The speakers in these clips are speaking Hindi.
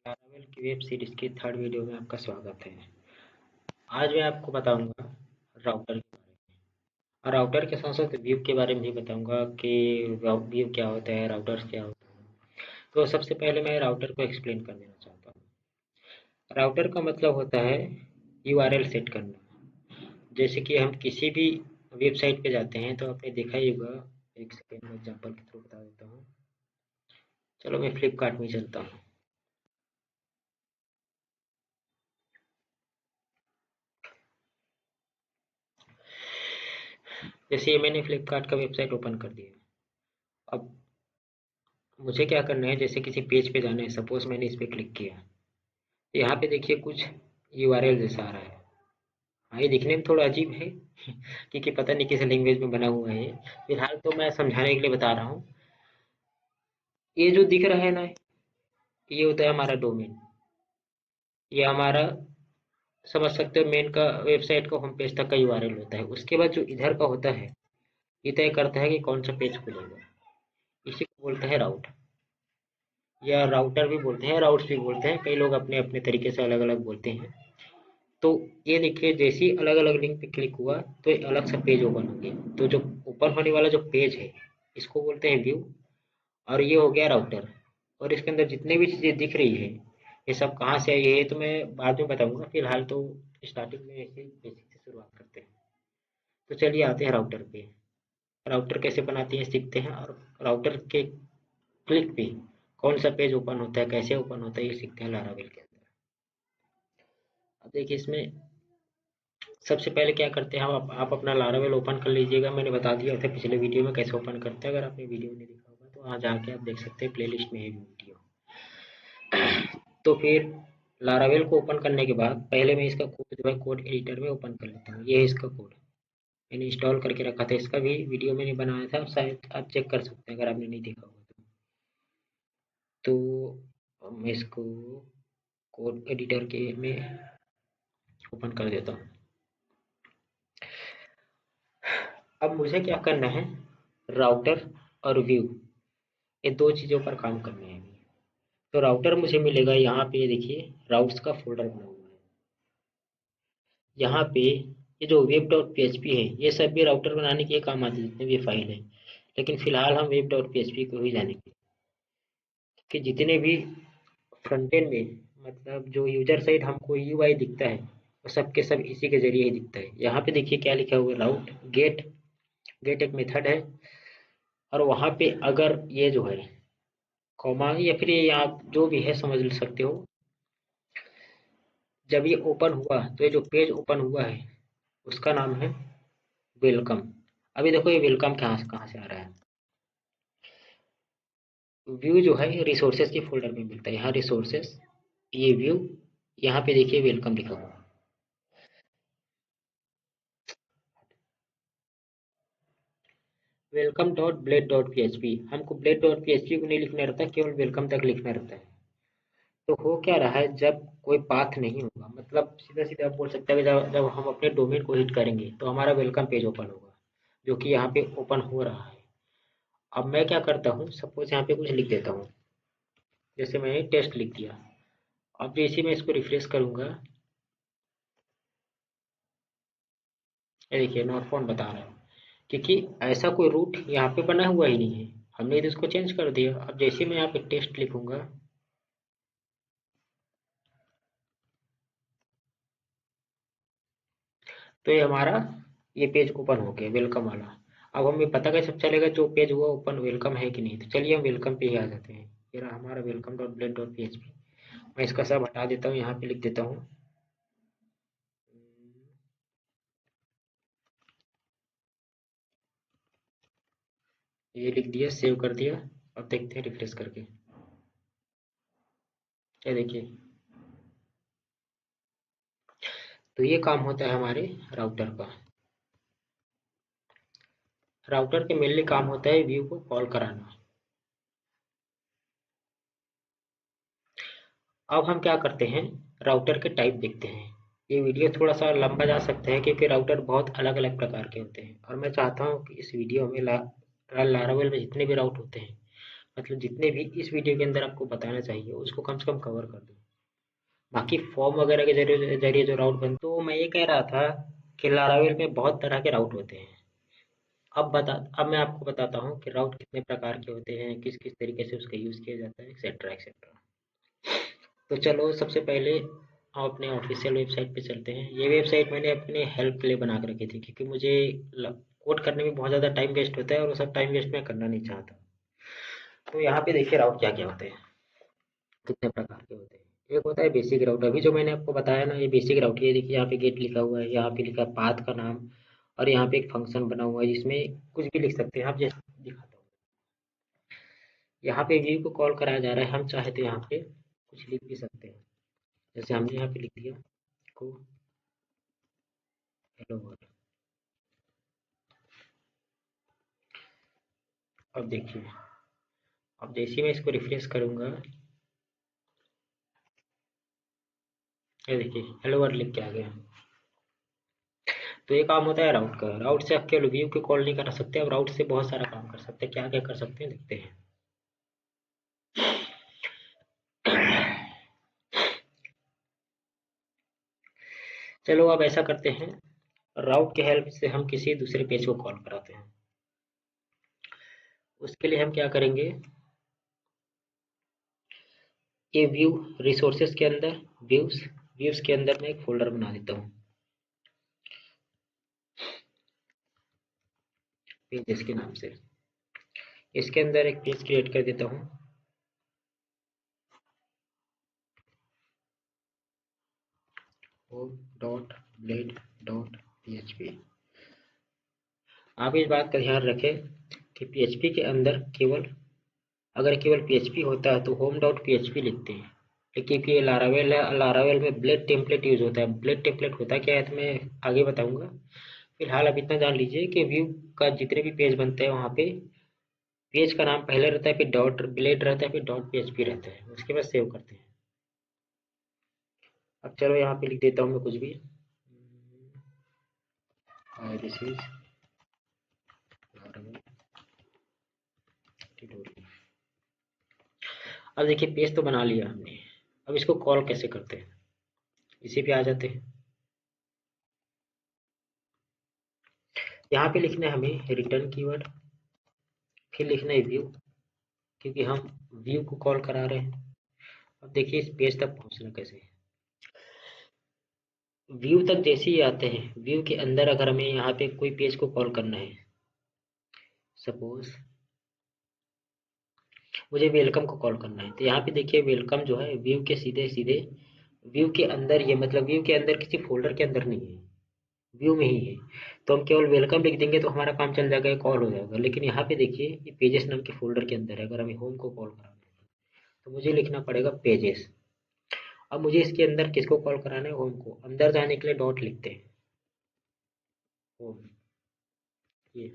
लारावेल की वेब सीरीज की थर्ड वीडियो में आपका स्वागत है। आज मैं आपको बताऊंगा राउटर के बारे में और राउटर के साथ साथ व्यू के बारे में भी बताऊंगा कि व्यू क्या होता है, राउटर्स क्या होता है। तो सबसे पहले मैं राउटर को एक्सप्लेन कर देना चाहता हूँ। राउटर का मतलब होता है यूआरएल सेट करना। जैसे कि हम किसी भी वेबसाइट पे जाते हैं तो आपने देखा ही होगा। एक सेकेंड में एग्जाम्पल के थ्रू बता देता हूँ। चलो मैं फ्लिपकार्ट में चलता हूँ। जैसे ये मैंने फ्लिपकार्ट का वेबसाइट ओपन कर दिया। अब मुझे क्या करना है, जैसे किसी पेज पे जाना है, सपोज मैंने इस पे क्लिक किया। यहाँ पे देखिए कुछ यूआरएल जैसा आ रहा है। हाँ, ये दिखने में थोड़ा अजीब है क्योंकि पता नहीं किस लैंग्वेज में बना हुआ है। फिलहाल तो मैं समझाने के लिए बता रहा हूँ। ये जो दिख रहा है ना, ये होता है हमारा डोमेन। ये हमारा, समझ सकते हो, मेन का वेबसाइट का होम पेज तक का यूआरएल होता है। उसके बाद जो इधर का होता है, ये तय करता है कि कौन सा पेज खुलेगा। इसी को बोलते हैं राउट, या राउटर भी बोलते हैं, राउट्स भी बोलते हैं। कई लोग अपने अपने तरीके से अलग अलग बोलते हैं। तो ये देखिए, जैसे ही अलग अलग लिंक पे क्लिक हुआ तो एक अलग सा पेज ओपन हो गया। तो जो ओपन होने वाला जो पेज है, इसको बोलते हैं व्यू। और ये हो गया राउटर। और इसके अंदर जितने भी चीज़ें दिख रही है, ये सब कहाँ से आई है तो मैं बाद में बताऊंगा। फिलहाल तो स्टार्टिंग में ऐसे बेसिक से शुरुआत करते हैं। तो चलिए आते हैं राउटर पे। राउटर कैसे बनाते हैं सीखते हैं, और राउटर के क्लिक पे कौन सा पेज ओपन होता है, कैसे ओपन होता है, ये सीखते हैं लारावेल के अंदर। अब देखिए, इसमें सबसे पहले क्या करते हैं हम, आप अपना लारावेल ओपन कर लीजिएगा। मैंने बता दिया था पिछले वीडियो में कैसे ओपन करते हैं। अगर आपने वीडियो नहीं देखा होगा तो वहाँ जाके आप देख सकते हैं, प्लेलिस्ट में है वीडियो। तो फिर लारावेल को ओपन करने के बाद पहले मैं इसका कोड जो है कोड एडिटर में ओपन कर लेता हूँ। ये है इसका कोड, मैंने इंस्टॉल करके रखा था। इसका भी वीडियो मैंने बनाया था, शायद आप चेक कर सकते हैं अगर आपने नहीं देखा होगा तो मैं इसको कोड एडिटर के में ओपन कर देता हूँ। अब मुझे क्या करना है, राउटर और व्यू, ये दो चीज़ों पर काम करने हैं अभी। तो राउटर मुझे मिलेगा यहाँ पे, ये देखिए राउट्स का फोल्डर बना हुआ है। यहाँ पे ये जो वेब डॉट पी है, ये सब भी राउटर बनाने के काम आती है, जितने भी फाइल है। लेकिन फिलहाल हम वेब डॉट पी को ही जानेंगे कि जितने भी फ्रंट एंड में, मतलब जो यूजर साइड हमको यूआई दिखता है, वो सब के सब इसी के जरिए ही दिखता है। यहाँ पे देखिए क्या लिखा हुआ है, राउट गेट। गेट एक मेथड है। और वहाँ पे अगर ये जो है कॉमा, या फिर ये आप जो भी है समझ सकते हो, जब ये ओपन हुआ तो ये जो पेज ओपन हुआ है उसका नाम है वेलकम। अभी देखो ये वेलकम कहाँ से आ रहा है। व्यू जो है रिसोर्सेज के फोल्डर में मिलता है। यहाँ रिसोर्सेज, ये व्यू, यहाँ पे देखिए वेलकम लिखा हुआ है। Welcome dot blade dot P. हमको ब्लेड डॉट पी को नहीं लिखना रहता, केवल वेलकम तक लिखना रहता है। तो हो क्या रहा है, जब कोई पाथ नहीं होगा, मतलब सीधा सीधा आप बोल सकते हैं कि जब जब हम अपने डोमेन को हिट करेंगे तो हमारा वेलकम पेज ओपन होगा, जो कि यहाँ पे ओपन हो रहा है। अब मैं क्या करता हूँ, सपोज यहाँ पे कुछ लिख देता हूँ। जैसे मैंने टेस्ट लिख दिया। अब जैसे मैं इसको रिफ्रेश करूंगा, ये देखिए नॉट फाउंड बता रहा है, क्योंकि ऐसा कोई रूट यहाँ पे बना हुआ ही नहीं है। हमने तो इसको चेंज कर दिया। अब जैसे मैं यहाँ पे टेस्ट लिखूंगा, तो ये हमारा ये पेज ओपन हो गया वेलकम वाला। अब हमें पता कैसे चलेगा जो पेज हुआ ओपन वेलकम है कि नहीं। तो चलिए हम वेलकम पे ही आ जाते हैं। ये रहा हमारा welcome dot blade dot P. मैं इसका सब हटा देता हूँ, यहाँ पे लिख देता हूँ ये लिख दिया, सेव कर दिया। अब देखते हैं रिफ्रेश करके, ये देखिए। तो ये काम होता है हमारे राउटर का। राउटर के मेनली काम होता है व्यू को कॉल कराना। अब हम क्या करते हैं, राउटर के टाइप देखते हैं। ये वीडियो थोड़ा सा लंबा जा सकता है क्योंकि राउटर बहुत अलग अलग प्रकार के होते हैं, और मैं चाहता हूँ कि इस वीडियो में लारावेल में जितने भी राउट होते हैं मतलब जितने भी इस वीडियो के अंदर आपको बताना चाहिए उसको कम से कम कवर कर दूँ। बाकी फॉर्म वगैरह के जरिए जरिए जो राउट बन, तो मैं ये कह रहा था कि लारावेल में बहुत तरह के राउट होते हैं। अब मैं आपको बताता हूँ कि राउट कितने प्रकार के होते हैं, किस किस तरीके से उसका यूज़ किया जाता है, एक्सेट्रा एक्सेट्रा। तो चलो सबसे पहले हम अपने ऑफिशियल वेबसाइट पे चलते हैं। ये वेबसाइट मैंने अपने हेल्प के लिए बना के रखी थी, क्योंकि मुझे कोड करने में बहुत ज़्यादा टाइम वेस्ट होता है और वो सब टाइम वेस्ट मैं करना नहीं चाहता। तो यहाँ पे देखिए राउट क्या क्या होते हैं, कितने प्रकार के होते हैं। एक होता है बेसिक राउट, अभी जो मैंने आपको बताया ना, ये बेसिक राउट। ये देखिए यहाँ पे गेट लिखा हुआ है, यहाँ पे लिखा है पाथ का नाम, और यहाँ पे एक फंक्शन बना हुआ है जिसमें कुछ भी लिख सकते हैं आप। जैसे दिखाता हूँ, यहाँ पे व्यू को कॉल कराया जा रहा है, हम चाहे तो यहाँ पे कुछ लिख भी सकते हैं। जैसे हमने यहाँ पे लिख दिया को हेलो वर्ल्ड। अब देखिए, अब जैसे ही मैं इसको रिफ्रेश करूंगा, ये देखिए हेलो वर्ल्ड लिख के आ गया। तो ये काम होता है राउट का। राउट से आप केवल व्यू को कॉल नहीं कर सकते, अब राउट से बहुत सारा काम कर सकते हैं। क्या क्या कर सकते हैं देखते हैं। चलो अब ऐसा करते हैं, राउट के हेल्प से हम किसी दूसरे पेज को कॉल कराते हैं। उसके लिए हम क्या करेंगे, ये व्यू रिसोर्सेज के अंदर व्यूज व्यूज के अंदर मैं एक फोल्डर बना देता हूँ पेजेस के नाम से। इसके अंदर एक पेज क्रिएट कर देता हूँ, home.blade.php। आप इस बात का ध्यान रखें कि पीएचपी के अंदर अगर केवल पीएचपी होता है तो होम डॉट पीएचपी लिखते हैं, लेकिन ये लारावेल है, लारावेल में ब्लेड टेम्पलेट यूज होता है। ब्लेड टेम्पलेट होता क्या है तो मैं आगे बताऊंगा। फिलहाल अब इतना जान लीजिए कि व्यू का जितने भी पेज बनते हैं वहाँ पे पेज का नाम पहले रहता है, फिर डॉट ब्लेड रहता है, फिर डॉट पीएचपी रहता है, उसके बाद सेव करते हैं। अब चलो यहाँ पे लिख देता हूँ मैं कुछ भी, दिस इज लारावेल ट्यूटोरियल। अब देखिए पेज तो बना लिया हमने, अब इसको कॉल कैसे करते हैं, इसी पे आ जाते हैं। यहाँ पे लिखना है हमें रिटर्न कीवर्ड, फिर लिखना है व्यू, क्योंकि हम व्यू को कॉल करा रहे हैं। अब देखिए इस पेज तक पहुंचना कैसे है। व्यू तक जैसे ही आते हैं, व्यू के अंदर अगर हमें यहाँ पे कोई पेज को कॉल करना है, सपोज मुझे वेलकम को कॉल करना है, तो यहाँ पे देखिए वेलकम जो है व्यू के सीधे सीधे व्यू के अंदर, ये मतलब व्यू के अंदर किसी फोल्डर के अंदर नहीं है, व्यू में ही है। तो हम केवल वेलकम लिख देंगे तो हमारा काम चल जाएगा, कॉल हो जाएगा। लेकिन यहाँ पे देखिए ये पेजेस नाम के फोल्डर के अंदर है, अगर हमें होम को कॉल कराना है तो मुझे लिखना पड़ेगा पेजेस। अब मुझे इसके अंदर किसको कॉल कराना है, होम को। अंदर जाने के लिए डॉट लिखते हैं, होम। ये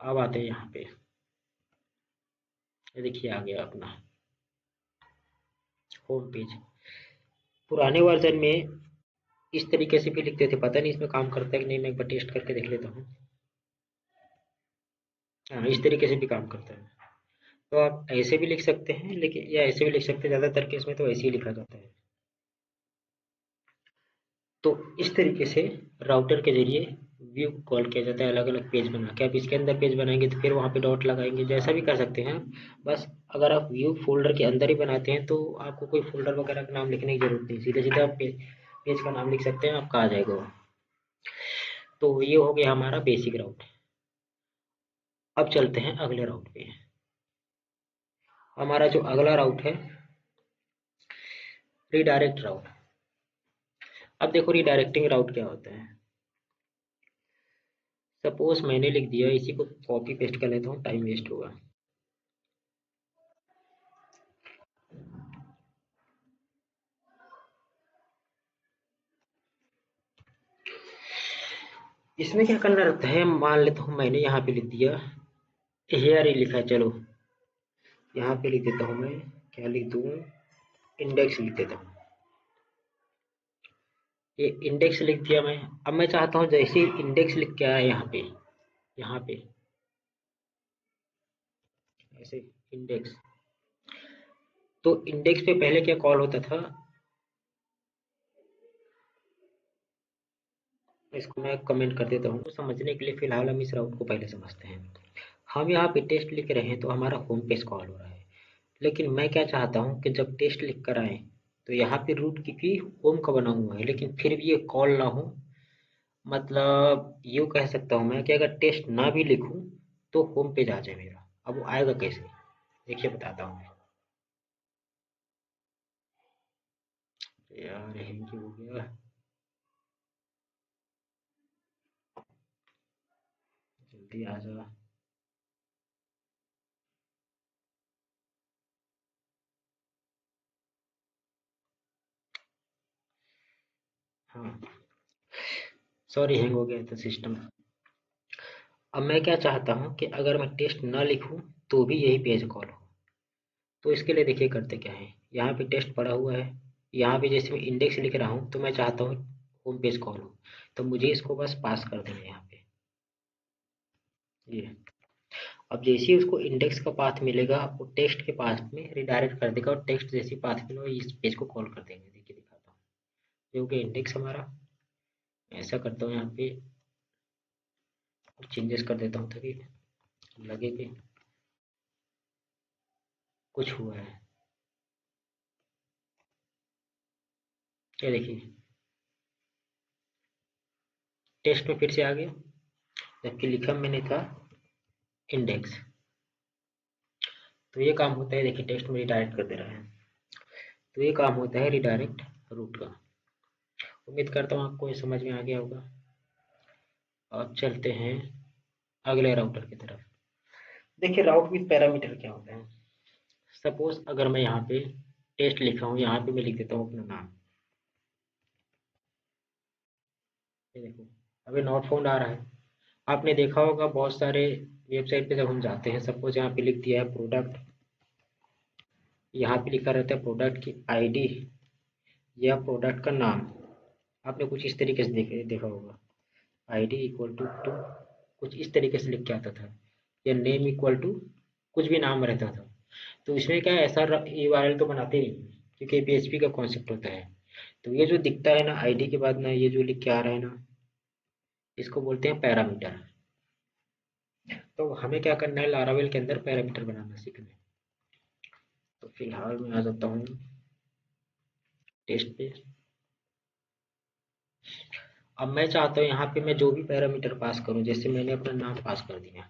अब आते हैं यहाँ पे, ये देखिए आ गया अपना होम पेज। पुराने वर्जन में इस तरीके से भी लिखते थे, पता नहीं इसमें काम करता है कि नहीं, मैं एक बार टेस्ट करके देख लेता हूँ। हाँ, इस तरीके से भी काम करता है। तो आप ऐसे भी लिख सकते हैं, लेकिन या ऐसे भी लिख सकते हैं, ज़्यादातर केस में तो ऐसे ही लिखा जाता है। तो इस तरीके से राउटर के जरिए व्यू कॉल किया जाता है, अलग अलग पेज बना के। आप इसके अंदर पेज बनाएंगे तो फिर वहाँ पे डॉट लगाएंगे, जैसा भी कर सकते हैं आप। बस अगर आप व्यू फोल्डर के अंदर ही बनाते हैं तो आपको कोई फोल्डर वगैरह का नाम लिखने की जरूरत नहीं, सीधे सीधे आप पेज का नाम लिख सकते हैं, आपका आ जाएगा वो। तो ये हो गया हमारा बेसिक राउट। अब चलते हैं अगले राउट पे। हमारा जो अगला राउट है, रीडायरेक्ट राउट। अब देखो रीडायरेक्टिंग राउट क्या होता है। सपोज मैंने लिख दिया, इसी को कॉपी पेस्ट कर लेता हूँ, टाइम वेस्ट होगा। इसमें क्या करना रहता है, मान लेता हूँ मैंने यहाँ पे लिख दिया, हेयर ही लिखा है, चलो यहाँ पे लिख देता हूँ मैं, क्या लिख दूँ, इंडेक्स लिख देता हूँ। ये इंडेक्स लिख दिया मैं। अब मैं चाहता हूँ जैसे ही इंडेक्स लिख के आया यहाँ पे ऐसे इंडेक्स। तो इंडेक्स पे पहले क्या कॉल होता था, इसको मैं कमेंट कर देता हूँ। तो समझने के लिए फिलहाल हम इस राउट को पहले समझते हैं। हम यहाँ पे टेस्ट लिख रहे हैं तो हमारा होम पेज कॉल हो रहा है, लेकिन मैं क्या चाहता हूँ कि जब टेस्ट लिख कर आए तो यहाँ पे रूट की होम का बना हुआ है, लेकिन फिर भी ये कॉल ना हो। मतलब यूँ कह सकता हूँ मैं कि अगर टेस्ट ना भी लिखूँ तो होम पेज आ जाए मेरा। अब वो आएगा कैसे, देखिए बताता हूँ मैं। यार हैंग क्यों हो गया, जल्दी आ जा। हाँ, सॉरी, हैंग हो गया था सिस्टम। अब मैं क्या चाहता हूँ कि अगर मैं टेस्ट ना लिखूँ तो भी यही पेज कॉल हो। तो इसके लिए देखिए करते क्या है, यहाँ पे टेस्ट पड़ा हुआ है, यहाँ पे जैसे मैं इंडेक्स लिख रहा हूँ तो मैं चाहता हूँ होम पेज कॉल हो, तो मुझे इसको बस पास कर देना है यहाँ पे ये। अब जैसे ही उसको इंडेक्स का पाथ मिलेगा वो टेक्स्ट के पास में रिडायरेक्ट कर देगा, और टेक्स्ट जैसे पाथ मिलेगा इस पेज को कॉल कर देंगे। देखिए दिखाता हूँ, क्योंकि इंडेक्स हमारा, ऐसा करता हूँ यहाँ पे चेंजेस कर देता हूँ ताकि लगे कि कुछ हुआ है। ये देखिए टेक्स्ट में फिर से आ गया, जबकि लिखा मैंने था इंडेक्स। तो ये काम होता है, देखिए टेक्स्ट में रिडायरेक्ट कर दे रहा है। तो ये काम होता है रिडायरेक्ट रूट का। उम्मीद करता हूँ आपको ये समझ में आ गया होगा। अब चलते हैं अगले राउटर की तरफ। देखिए राउट विथ पैरामीटर क्या होता है। सपोज अगर मैं यहाँ पे टेस्ट लिखा हूँ, यहाँ पे मैं लिख देता हूँ अपना नाम। ये देखो अभी नॉट फाउंड आ रहा है। आपने देखा होगा बहुत सारे वेबसाइट पे जब हम जाते हैं, सपोज यहाँ पे लिख दिया है प्रोडक्ट, यहाँ पे लिखा रहता है प्रोडक्ट की आईडी या प्रोडक्ट का नाम। आपने कुछ इस तरीके से देखा होगा, आईडी इक्वल टू कुछ इस तरीके से लिख के आता था, या नेम इक्वल टू कुछ भी नाम रहता था। तो इसमें क्या है, ऐसा यूआरएल तो बनाते नहीं हैं, क्योंकि पीएचपी का कॉन्सेप्ट होता है। तो ये जो दिखता है ना आईडी के बाद ना, ये जो लिख के आ रहा है ना, इसको बोलते हैं पैरामीटर। तो हमें क्या करना है, लारावेल के अंदर पैरामीटर बनाना सीखना है। तो फिलहाल मैं आ जाता हूँ टेस्ट पे। अब मैं चाहता हूँ यहाँ पे मैं जो भी पैरामीटर पास करूँ, जैसे मैंने अपना नाम पास कर दिया,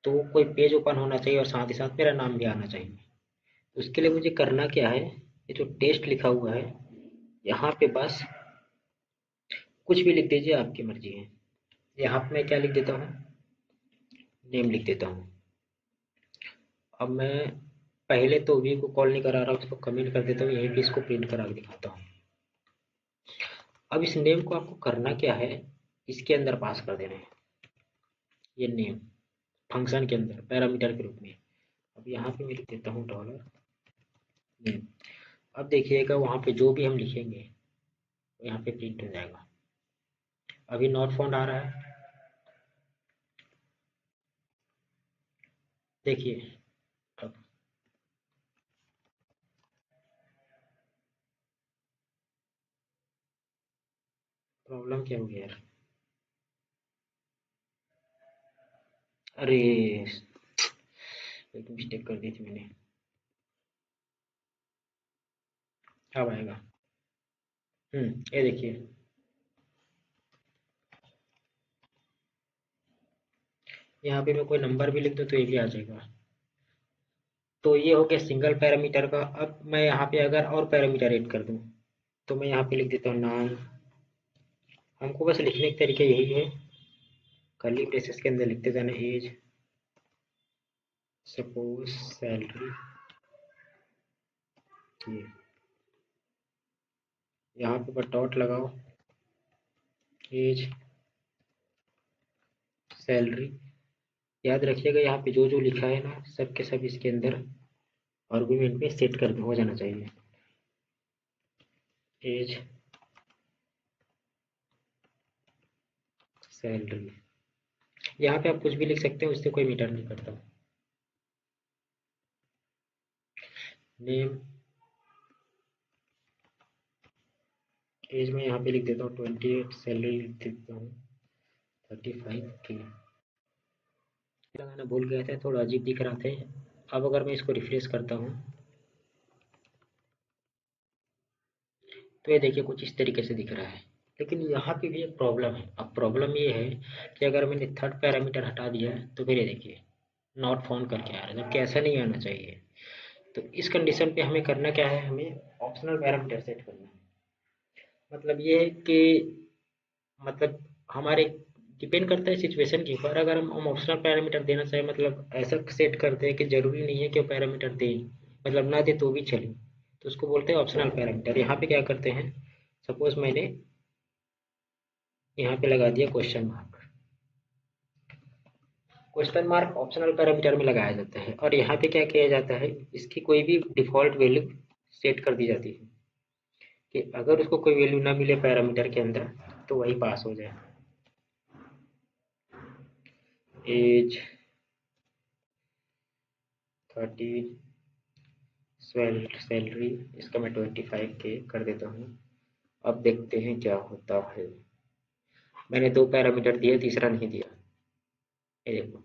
तो कोई पेज ओपन होना चाहिए और साथ ही साथ मेरा नाम भी आना चाहिए। तो उसके लिए मुझे करना क्या है, ये जो टेस्ट लिखा हुआ है यहाँ पे बस कुछ भी लिख दीजिए, आपकी मर्जी है। यहाँ पे मैं क्या लिख देता हूँ, नेम लिख देता हूँ। अब मैं पहले तो वी को कॉल नहीं करा रहा, उसको कमेंट कर देता हूँ, यहीं पे इसको प्रिंट करा के दिखाता हूँ। अब इस नेम को आपको करना क्या है, इसके अंदर पास कर देना है, ये नेम फंक्शन के अंदर पैरामीटर के रूप में। अब यहाँ पे मैं लिख देता हूँ डॉलर नेम। अब देखिएगा वहाँ पे जो भी हम लिखेंगे वो यहाँ पे प्रिंट हो जाएगा। अभी नॉट फाउंड आ रहा है, देखिए। अब प्रॉब्लम क्या हो गया यार, अरे एक मिस्टेक कर दी थी मैंने। अब आएगा। ये देखिए, यहाँ पे मैं कोई नंबर भी लिख दूँ तो ये भी आ जाएगा। तो ये हो गया सिंगल पैरामीटर का। अब मैं यहाँ पे अगर और पैरामीटर ऐड कर दूँ तो मैं यहाँ पे लिख देता हूँ नाम। हमको बस लिखने का तरीका यही है, कर्ली ब्रेसेस के अंदर लिखते जाना एज, सपोज सैलरी, ये यहाँ पे बस डॉट लगाओ, एज सैलरी। याद रखिएगा यहाँ पे जो जो लिखा है ना सब के सब इसके अंदर आर्गुमेंट में सेट कर हो जाना चाहिए। एज सैलरी, यहाँ पे आप कुछ भी लिख सकते हो, उससे कोई मैटर नहीं करता। नेम, एज में यहाँ पे लिख देता हूँ 28, सैलरी लिख देता हूँ 35K। लगाना भूल गया था, थोड़ा अजीब दिख रहा था। अब अगर मैं इसको रिफ्रेश करता हूँ तो ये देखिए कुछ इस तरीके से दिख रहा है। लेकिन यहाँ पे भी एक प्रॉब्लम है। अब प्रॉब्लम ये है कि अगर मैंने थर्ड पैरामीटर हटा दिया है तो फिर ये देखिए नॉट फाउंड करके आ रहा है, जबकि ऐसा नहीं आना चाहिए। तो इस कंडीशन पे हमें करना क्या है, हमें ऑप्शनल पैरामीटर सेट करना है। मतलब ये है कि मतलब हमारे डिपेंड करता है सिचुएशन के ऊपर। अगर हम ऑप्शनल पैरामीटर देना चाहे, मतलब ऐसा सेट करते हैं कि जरूरी नहीं है कि वो पैरामीटर दे, मतलब ना दे तो भी चले, तो उसको बोलते हैं ऑप्शनल पैरामीटर। यहाँ पे क्या करते हैं, सपोज मैंने यहाँ पे लगा दिया question mark. Question mark optional parameter में लगाया जाता है, और यहाँ पे क्या किया जाता है, इसकी कोई भी डिफॉल्ट वैल्यू सेट कर दी जाती है कि अगर उसको कोई वैल्यू ना मिले पैरामीटर के अंदर तो वही पास हो जाए। एज 30, सैलरी इसका मैं 25K कर देता हूँ। अब देखते हैं क्या होता है। मैंने 2 पैरामीटर दिए, तीसरा नहीं दिया। ये देखो,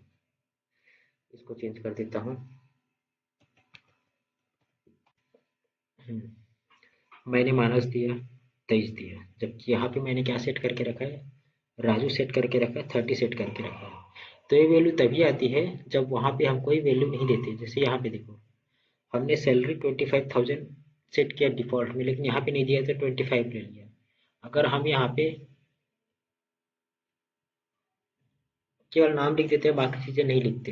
इसको चेंज कर देता हूँ। मैंने माइनस दिया, 23 दिया, जबकि यहाँ पे मैंने क्या सेट करके रखा है, राजू सेट करके रखा है, 30 सेट करके रखा है। तो ये वैल्यू तभी आती है जब वहाँ पे हम कोई वैल्यू नहीं देते। जैसे यहाँ पे देखो, हमने सैलरी 25,000 सेट किया डिफॉल्ट में, लेकिन यहाँ पे नहीं दिया तो 25 ले लिया। अगर हम यहाँ पे केवल नाम लिख देते हैं, बाकी चीज़ें नहीं लिखते,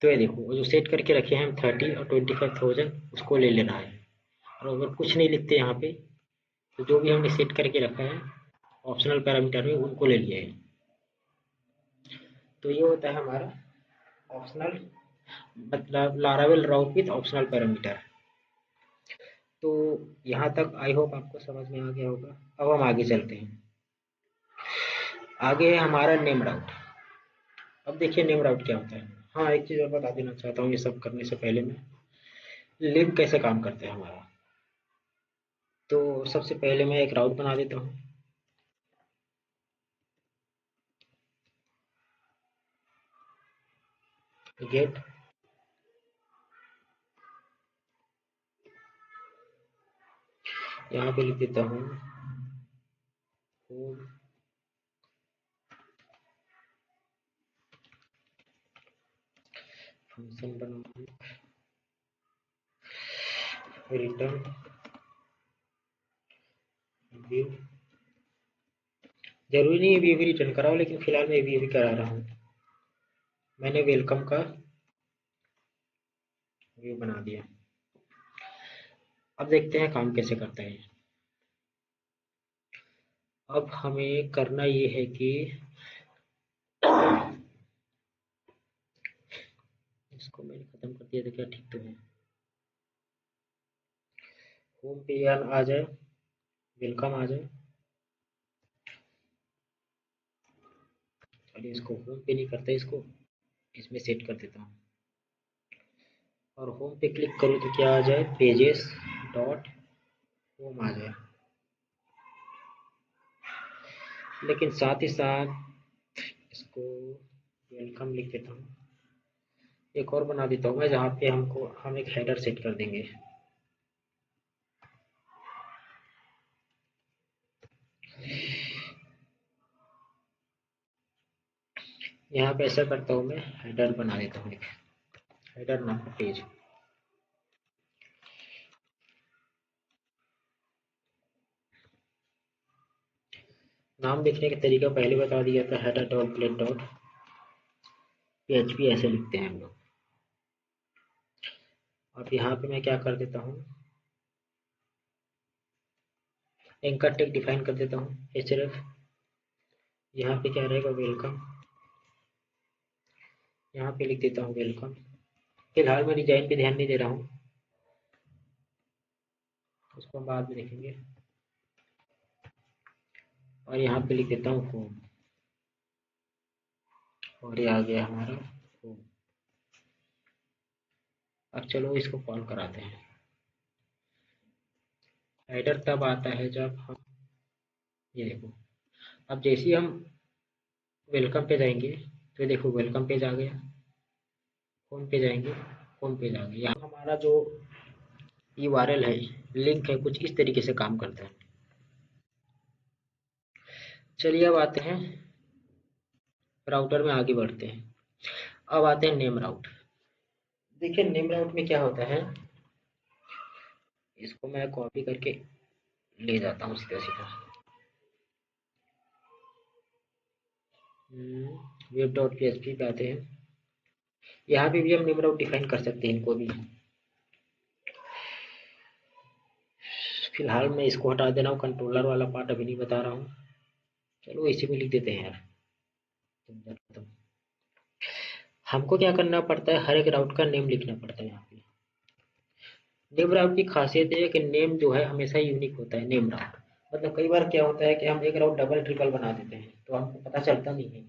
तो ये देखो वो जो सेट करके रखे हैं हम 30 और 25,000 उसको ले लेना है। और अगर कुछ नहीं लिखते यहाँ पे, तो जो भी हमने सेट करके रखा है ऑप्शनल पैरामीटर में उनको ले लिया है। तो ये होता है हमारा ऑप्शनल, मतलब Laravel route with optional parameter. तो यहाँ तक आई होप आपको समझ में आ गया होगा। अब हम आगे चलते हैं। आगे है हमारा नेम राउट। अब देखिए नेम राउट क्या होता है। हाँ, एक चीज़ और बता देना चाहता हूँ ये सब करने से पहले मैं, लिब कैसे काम करते हैं हमारा। तो सबसे पहले मैं एक राउट बना देता हूँ। गेट, यहाँ पे लिख देता हूँ होम, फंक्शन बनाऊँ, रिटर्न व्यू। जरूरी नहीं है व्यू भी रिटर्न कराओ, लेकिन फिलहाल मैं व्यू भी करा रहा हूँ। मैंने वेलकम का व्यू बना दिया। अब देखते हैं काम कैसे करता है। अब हमें करना ये है कि इसको मैंने खत्म कर दिया था, क्या ठीक तो है। होम पे आ जाए, वेलकम आ जाए। चलिए इसको होम पे नहीं करते, इसको इसमें सेट कर देता हूँ। और होम पे क्लिक करूँ तो क्या आ जाए, पेजेस डॉट होम आ जाए। लेकिन साथ ही साथ इसको वेलकम लिख देता हूँ। एक और बना देता हूँ मैं, जहाँ पे हम एक हेडर सेट कर देंगे। यहाँ पे ऐसा करता हूँ मैं, हेडर बना देता हूँ, हेडर नाम का पेज। नाम लिखने का तरीका पहले बता दिया था, header dot plate dot PHP ऐसे लिखते हैं हम लोग। अब यहाँ पे मैं क्या कर देता हूँ, एंकर टैग डिफाइन कर देता हूँ href। यहाँ पे क्या रहेगा, वेलकम। यहाँ पे लिख देता हूँ वेलकम। फिलहाल मैं डिजाइन पे ध्यान नहीं दे रहा हूँ, उसको हम बाद में देखेंगे। और यहाँ पे लिख देता हूँ होम, और ये आ गया हमारा होम। अब चलो इसको कॉल कराते हैं। हेडर तब आता है जब हम, ये देखो, अब जैसे ही हम वेलकम पे जाएंगे तो ये देखो वेलकम पेज आ गया, होम पे जाएंगे, होम पेज आ गया। यहाँ हमारा जो यूआरएल है, लिंक है, कुछ इस तरीके से काम करता है। चलिए अब आते हैं राउटर में, आगे बढ़ते हैं। अब आते हैं नेम राउट। देखिए नेम राउट में क्या होता है, इसको मैं कॉपी करके ले जाता हूँ सीधा सीधा। वेब डॉट पी पे आते हैं। यहाँ पे भी हम नेम राउट डिफाइन कर सकते हैं इनको भी। फिलहाल मैं इसको हटा दे रहा हूँ, कंट्रोलर वाला पार्ट अभी नहीं बता रहा हूँ। चलो इसी में लिख देते हैं यार। हमको क्या करना पड़ता है, हर एक राउट का नेम लिखना पड़ता है यहाँ पे। नेम राउट की खासियत है कि नेम जो है हमेशा यूनिक होता है। नेम राउट मतलब कई बार क्या होता है कि हम एक राउट डबल ट्रिपल बना देते हैं तो हमको पता चलता नहीं है,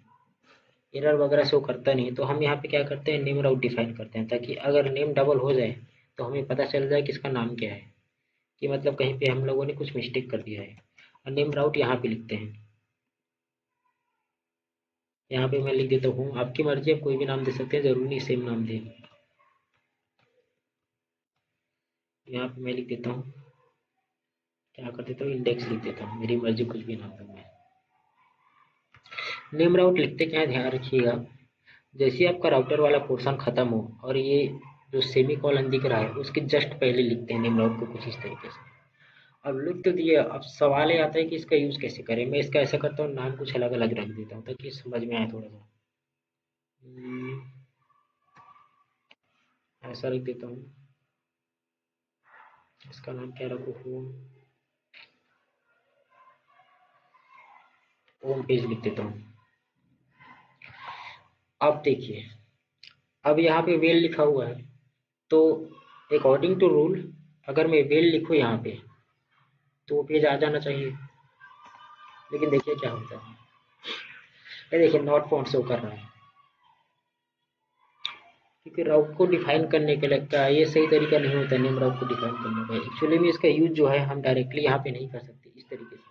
एरर वगैरह शो करता नहीं। तो हम यहाँ पे क्या करते हैं, नेम राउट डिफाइन करते हैं, ताकि अगर नेम डबल हो जाए तो हमें पता चल जाए कि इसका नाम क्या है, कि मतलब कहीं पे हम लोगों ने कुछ मिस्टेक कर दिया है। और नेम राउट यहाँ पे लिखते हैं। यहाँ पे मैं लिख देता हूँ, आपकी मर्जी, आप कोई भी नाम दे सकते हैं, जरूरी नहीं सेम नाम दें। यहाँ पे मैं लिख देता हूँ, क्या कर देता हूँ, इंडेक्स लिख देता हूँ, मेरी मर्जी, कुछ भी नाम दूँ मैं। नेम राउट लिखते क्या है ध्यान रखिएगा, जैसे ही आपका राउटर वाला पोर्शन खत्म हो और ये जो सेमी कॉलन दिख रहा है उसके जस्ट पहले लिखते हैं नेम राउट को कुछ इस तरीके से। अब लिख तो दिए, अब सवाल ये आता है कि इसका यूज कैसे करें। मैं इसका ऐसा करता हूँ, नाम कुछ अलग अलग रख देता हूँ ताकि समझ में आए थोड़ा सा। ऐसा लिख देता हूँ, इसका नाम क्या रखूँ, होम, होम पेज लिख देता हूँ। अब देखिए, अब यहाँ पे वेल लिखा हुआ है, तो अकॉर्डिंग टू रूल अगर मैं वेल लिखूँ यहाँ पे तो वो पेज आ जाना चाहिए। लेकिन देखिए क्या होता है, ये देखिए नॉट फाउंड शो कर रहा है, क्योंकि राउट को डिफाइन करने के लगता है ये सही तरीका नहीं होता नेम राउट को डिफाइन करने का। एक्चुअली में इसका यूज जो है हम डायरेक्टली यहाँ पे नहीं कर सकते इस तरीके से,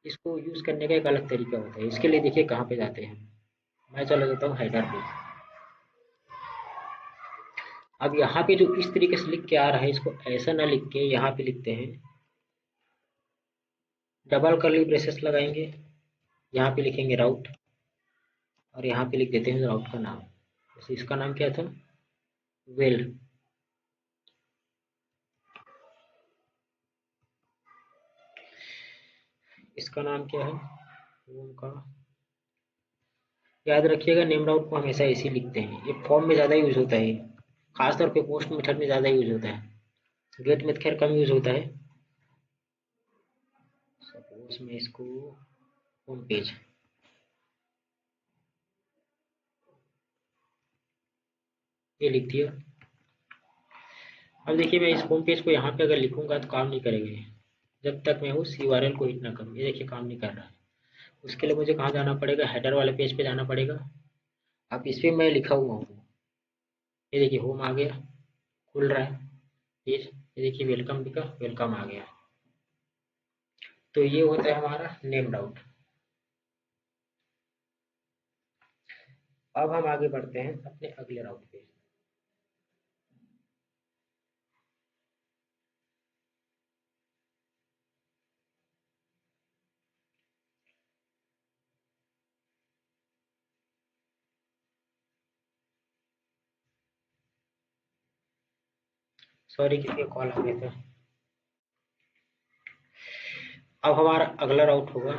इसको यूज करने का एक अलग तरीका होता है। इसके लिए देखिए कहाँ पे जाते हैं, मैं चला जाता हूँ हेडर पे। अब यहाँ पे जो इस तरीके से लिख के आ रहा है, इसको ऐसा ना लिख के यहाँ पे लिखते हैं, डबल कर्ली ब्रेसेस लगाएंगे, यहाँ पे लिखेंगे राउट, और यहाँ पे लिख देते हैं राउट का नाम। जैसे इसका नाम क्या था, वेल। इसका नाम क्या है, होम का। याद रखिएगा नेम राउट को हमेशा ऐसे ही लिखते हैं, ये फॉर्म में ज़्यादा यूज होता है, खासतौर पे पोस्ट मेथड में ज़्यादा यूज होता है। गेट में खैर कम यूज होता है। सपोज मैं इसको होम पेज, ये लिख दिया। अब देखिए मैं इस होम पेज को यहाँ पे अगर लिखूंगा तो काम नहीं करेगा ये, जब तक मैं उस यूआरएल को हिट ना करूँ। ये देखिए काम नहीं कर रहा है। उसके लिए मुझे कहाँ जाना पड़ेगा, हेडर वाले पेज पे जाना पड़ेगा। अब इस पे मैं लिखा हुआ हूँ, ये देखिए होम आ गया, खुल रहा है ये देखिए वेलकम भी का वेलकम आ गया। तो ये होता है हमारा नेम राउट। अब हम आगे बढ़ते हैं अपने अगले राउट पे। सॉरी किसी का कॉल आ गया था। अब हमारा अगला राउट होगा,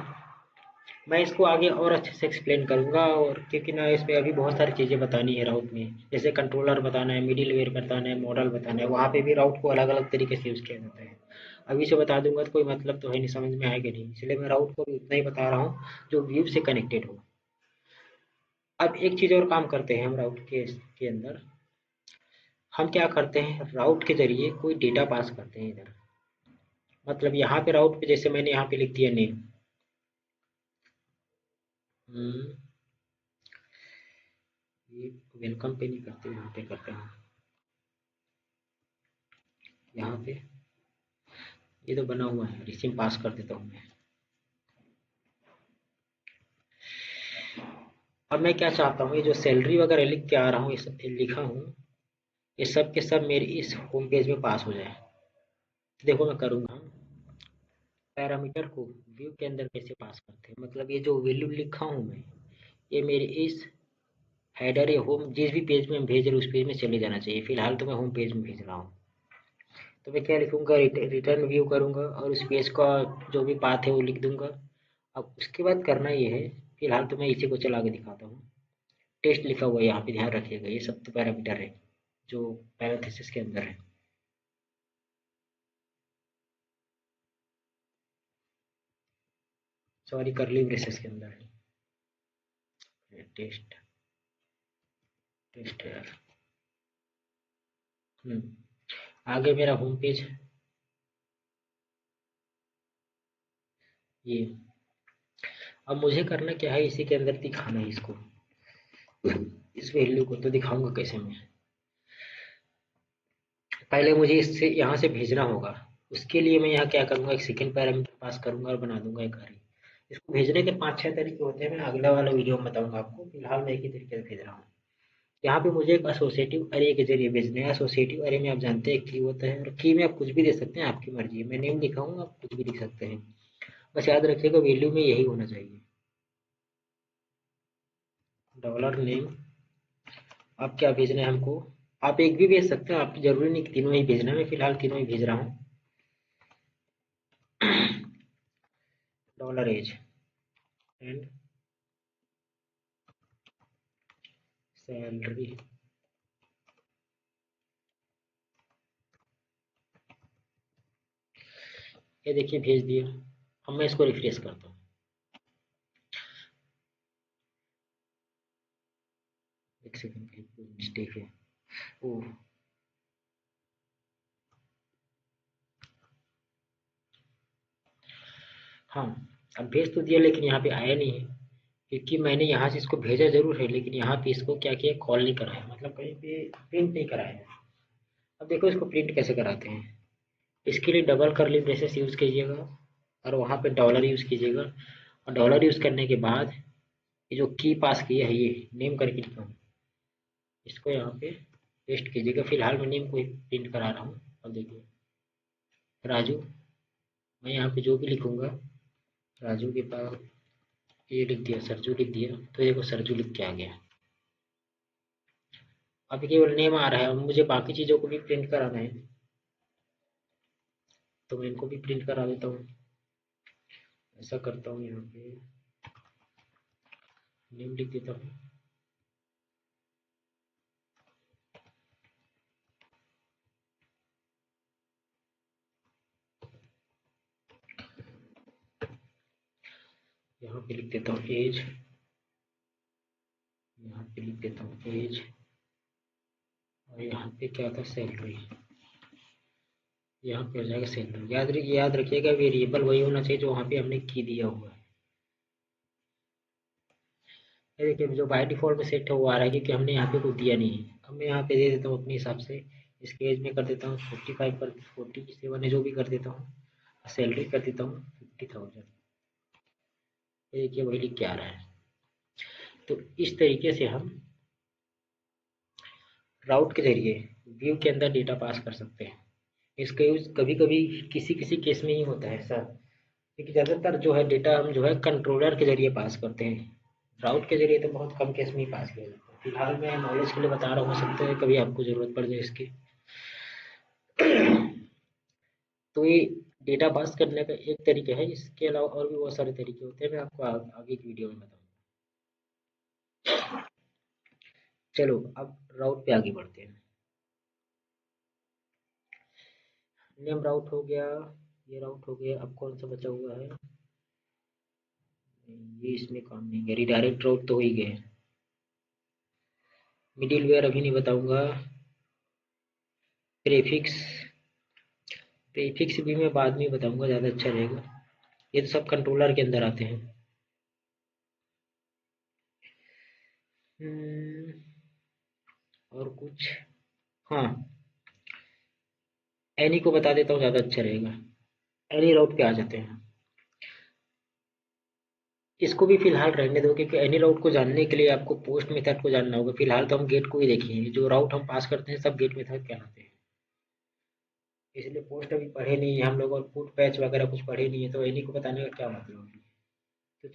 मैं इसको आगे और अच्छे से एक्सप्लेन करूंगा, और क्योंकि ना इसमें अभी बहुत सारी चीज़ें बतानी है राउट में, जैसे कंट्रोलर बताना है, मिडिल वेयर बताना है, मॉडल बताना है, वहाँ पे भी राउट को अलग अलग तरीके से यूज़ किया जाता है। अभी से बता दूंगा तो कोई मतलब तो है नहीं, समझ में आएगा नहीं, इसलिए मैं राउट को भी उतना ही बता रहा हूँ जो व्यू से कनेक्टेड हो। अब एक चीज़ और काम करते हैं हम राउट के अंदर, हम क्या करते हैं, राउट के जरिए कोई डेटा पास करते हैं इधर। मतलब यहाँ पे राउट पे जैसे मैंने यहाँ पे लिख दिया नेम, ये वेलकम पे नहीं करते, यहाँ पे करते हैं। यहाँ पे ये तो बना हुआ है, रिसीम पास कर देता हूँ मैं। अब मैं क्या चाहता हूँ, ये जो सैलरी वगैरह लिख के आ रहा हूँ, ये सब लिखा हूँ, ये सब के सब मेरे इस होम पेज में पास हो जाए। तो देखो मैं करूँगा, पैरामीटर को व्यू के अंदर कैसे पास करते हैं, मतलब ये जो वैल्यू लिखा हूँ मैं, ये मेरे इस हेडर या होम जिस भी पेज में हम भेज रहे हैं उस पेज में चले जाना चाहिए। फिलहाल तो मैं होम पेज में भेज रहा हूँ, तो मैं क्या लिखूंगा, रिटर्न व्यू करूंगा और उस पेज का जो भी पाथ है वो लिख दूंगा। अब उसके बाद करना ये है, फिलहाल तो मैं इसी को चला के दिखाता हूँ। टेस्ट लिखा हुआ है यहाँ पे, ध्यान रखिएगा, ये सब तो पैरामीटर है जो पैरेंथेसिस के अंदर है। सॉरी, करली ब्रेसेस के अंदर है। टेस्ट, टेस्ट है यार। आगे मेरा होम पेज ये। अब मुझे करना क्या है, इसी के अंदर दिखाना है इसको, इस वैल्यू को तो दिखाऊंगा कैसे मैं। पहले मुझे इससे यहाँ से भेजना होगा, उसके लिए मैं यहाँ क्या करूँगा, एक सेकंड पैरामीटर पास करूँगा और बना दूंगा एक अरे। इसको भेजने के 5-6 तरीके होते हैं, मैं अगला वाला वीडियो में बताऊंगा आपको, फिलहाल मैं एक ही तरीके से भेज रहा हूँ। यहाँ पे मुझे एक एसोसिएटिव अरे के जरिए भेजना है। एसोसिएटिव अरे में आप जानते हैं की होता है, और की में आप कुछ भी दे सकते हैं, आपकी मर्जी है। मैं नेम लिखाऊंगा, आप कुछ भी लिख सकते हैं, बस याद रखिएगा वैल्यू में यही होना चाहिए, डॉलर नेम। आप क्या भेजना है हमको, आप एक भी भेज सकते हैं, आप जरूरी नहीं कि तीनों ही भेजना है, मैं फिलहाल तीनों ही भेज रहा हूँ। डॉलर एज एंड सैलरी, ये देखिए भेज दिया। अब मैं इसको रिफ्रेश करता हूँ, एक सेकंड, मिस्टेक है। ओ हाँ, अब भेज तो दिया लेकिन यहाँ पे आया नहीं है, क्योंकि मैंने यहाँ से इसको भेजा जरूर है, लेकिन यहाँ पे इसको क्या किया, कॉल नहीं कराया, मतलब कहीं पे प्रिंट नहीं कराया। अब देखो इसको प्रिंट कैसे कराते हैं। इसके लिए डबल करली ब्रेसेस यूज कीजिएगा और वहाँ पे डॉलर यूज कीजिएगा, और डॉलर यूज करने के बाद ये जो की पास किया है, ये नेम करके लिखा हूँ, इसको यहाँ पे पेस्ट कीजिएगा। फिलहाल मैं नेम को प्रिंट करा रहा हूँ। अब देखिए राजू, मैं यहाँ पे जो भी लिखूंगा, राजू के पास ये लिख दिया, सरजू लिख दिया, तो देखो सरजू लिख के आ गया। अभी केवल नेम आ रहा है, अब मुझे बाकी चीज़ों को भी प्रिंट कराना है, तो मैं इनको भी प्रिंट करा देता हूँ। ऐसा करता हूँ, यहाँ पे नेम लिख देता हूँ। यहाँ पे लिख देता हूँ एज, यहाँ पे लिख देता हूँ एज, और यहाँ पे क्या था, सैलरी। यहाँ पे हो जाएगा सैलरी। याद रखिएगा वेरिएबल वही होना चाहिए जो वहाँ पे हमने की दिया हुआ है। ये देखिए जो बाय डिफॉल्ट में सेट है वो आ रहा है, क्योंकि हमने यहाँ पे कुछ दिया नहीं है। अब मैं यहाँ पे दे देता हूँ अपने हिसाब से, इसके एज में कर देता हूँ 45 पर 47 है जो भी कर देता हूँ, सैलरी कर देता हूँ 50,000। ये देखिए वही लिख के आ रहा है। तो इस तरीके से हम राउट के जरिए व्यू के अंदर डेटा पास कर सकते हैं। इसका यूज कभी कभी किसी किसी केस में ही होता है ऐसा, क्योंकि ज़्यादातर जो है डेटा हम जो है कंट्रोलर के जरिए पास करते हैं, राउट के जरिए तो बहुत कम केस में ही पास किया जाता है। फिलहाल मैं नॉलेज के लिए बता रहा हूँ, हो सकता है कभी आपको ज़रूरत पड़ जाए इसकी। तो ये डेटा पास करने का एक तरीका है, इसके अलावा और भी बहुत सारे तरीके होते हैं, मैं आपको आगे की वीडियो में बताऊंगा। चलो अब राउट पे आगे बढ़ते हैं। नेम राउट हो गया, ये राउट हो गया, अब कौन सा बचा हुआ है, ये इसमें काम नहीं गया, रिडायरेक्ट राउट तो हो ही गए। मिडिल वेयर अभी नहीं बताऊंगा। प्रीफिक्स, प्रीफिक्स भी मैं बाद में बताऊंगा, ज़्यादा अच्छा रहेगा, ये तो सब कंट्रोलर के अंदर आते हैं। और कुछ, हाँ, एनी को बता देता हूँ, ज़्यादा अच्छा रहेगा। एनी राउट पे आ जाते हैं। इसको भी फिलहाल रहने दो, क्योंकि एनी राउट को जानने के लिए आपको पोस्ट मेथड को जानना होगा। फिलहाल तो हम गेट को ही देखेंगे, जो राउट हम पास करते हैं सब गेट मेथड कहलाते हैं। इसलिए पोस्ट अभी पढ़े नहीं है हम लोग, और पुट पैच वगैरह कुछ पढ़े नहीं है, तो एनी को बताने का क्या मतलब है।